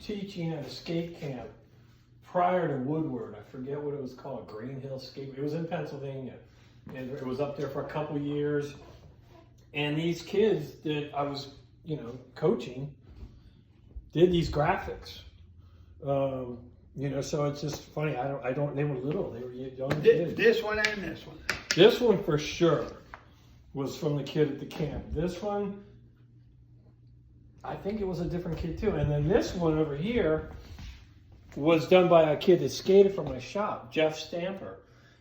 teaching at a skate camp prior to Woodward. I forget what it was called, Green Hill Skate. It was in Pennsylvania. And it was up there for a couple years. And these kids that I was, coaching did these graphics. So it's just funny. They were little. They were young kids. This one and this one. This one for sure was from the kid at the camp. This one, I think it was a different kid too. And then this one over here was done by a kid that skated from my shop, Jeff Stamper.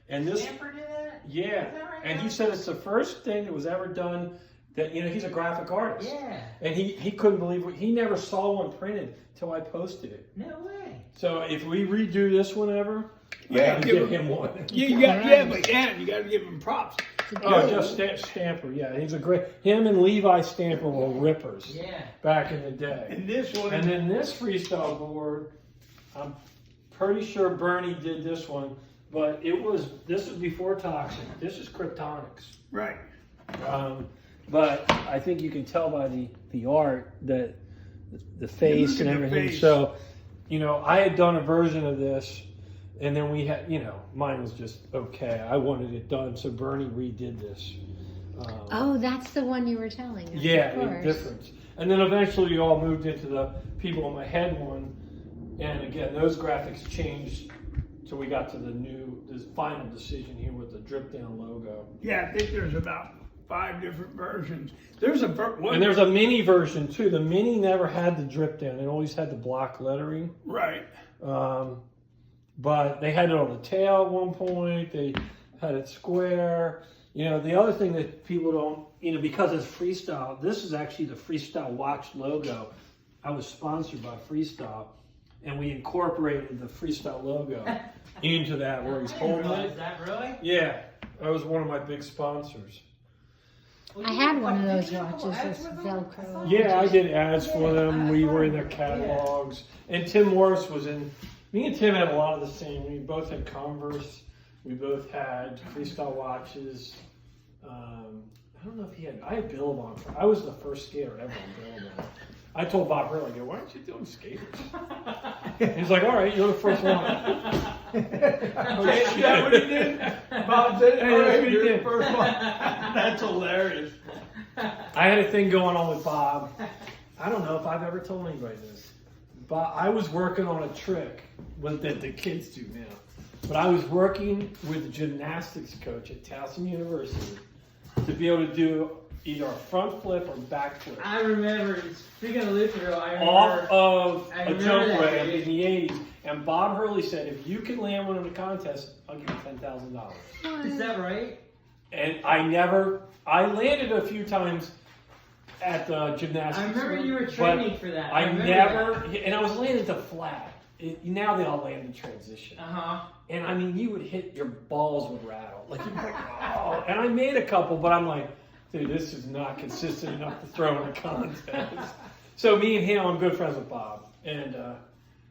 And this, Stamper did that? Yeah. Right And he said it's the first thing that was ever done that, he's a graphic artist. Yeah. And he couldn't believe it. He never saw one printed till I posted it. No way. So if we redo this one ever, I gotta give him one. You got to give him props. Oh, just Stamper, yeah. He's a great, him and Levi Stamper were rippers. Yeah. Back in the day. And this one. And then this freestyle board, I'm pretty sure Bernie did this one, but this was before Toxic. This is Kryptonics. Right. But I think you can tell by the art that the face and everything. Face. So, I had done a version of this, and then we had, mine was just okay. I wanted it done, so Bernie redid this. Oh, that's the one you were telling us. Yeah, of course. difference. And then eventually you all moved into the People in My Head one, and again, those graphics changed. So we got to the final decision here with the drip down logo. Yeah, I think there's about 5 different versions. There's and there's a mini version too. The mini never had the drip down. It always had the block lettering. Right. But they had it on the tail at one point. They had it square. The other thing that people don't, because it's freestyle, this is actually the Freestyle watch logo. I was sponsored by Freestyle, and we incorporated the Freestyle logo into that where he's holding it. Is that really? Yeah, that was one of my big sponsors. I had one of those watches with Velcro. Yeah, I did ads for them. We were in their catalogs. And Tim Morris was in. Me and Tim had a lot of the same. We both had Converse. We both had freestyle watches. I don't know if he had. I had Billabong. I was the first skater ever on Billabong. I told Bob Hurley, I go, why aren't you doing skaters? He's like, all right, you're the first one. Is that what he did? Bob said, all right, you're the first one. That's hilarious. I had a thing going on with Bob. I don't know if I've ever told anybody this. But I was working on a trick that the kids do now. But I was working with a gymnastics coach at Towson University to be able to do either a front flip or back flip. I remember, speaking of Lithero, off of I a remember jump that, ramp dude. in the 80s. And Bob Hurley said, if you can land one in the contest, I'll give you $10,000. Is that right? And I landed a few times at the gymnastics. I remember you were training for that. And I was landing to flat. Now they all land in transition. Uh-huh. And you would hit, your balls would rattle. Like, you'd be like, oh. And I made a couple, but I'm like, dude, this is not consistent enough to throw in a contest. So me and him, I'm good friends with Bob. And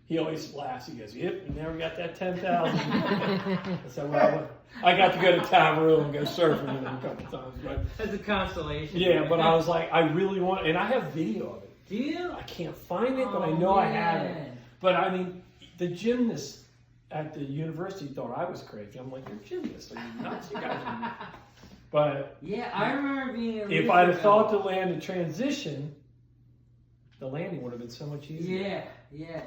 he always laughs. He goes, yep, you never got that 10,000. I said, well, I got to go to Tamaroo and go surfing with him a couple times. But As a consolation. yeah, but I was like, I really want, and I have video of it. Do you? I can't find it, but I know I have it. But the gymnasts at the university thought I was crazy. I'm like, you're gymnasts. Are you nuts? You guys are nuts. But yeah, I remember being a if I'd have thought to land in transition, the landing would have been so much easier. Yeah, yeah.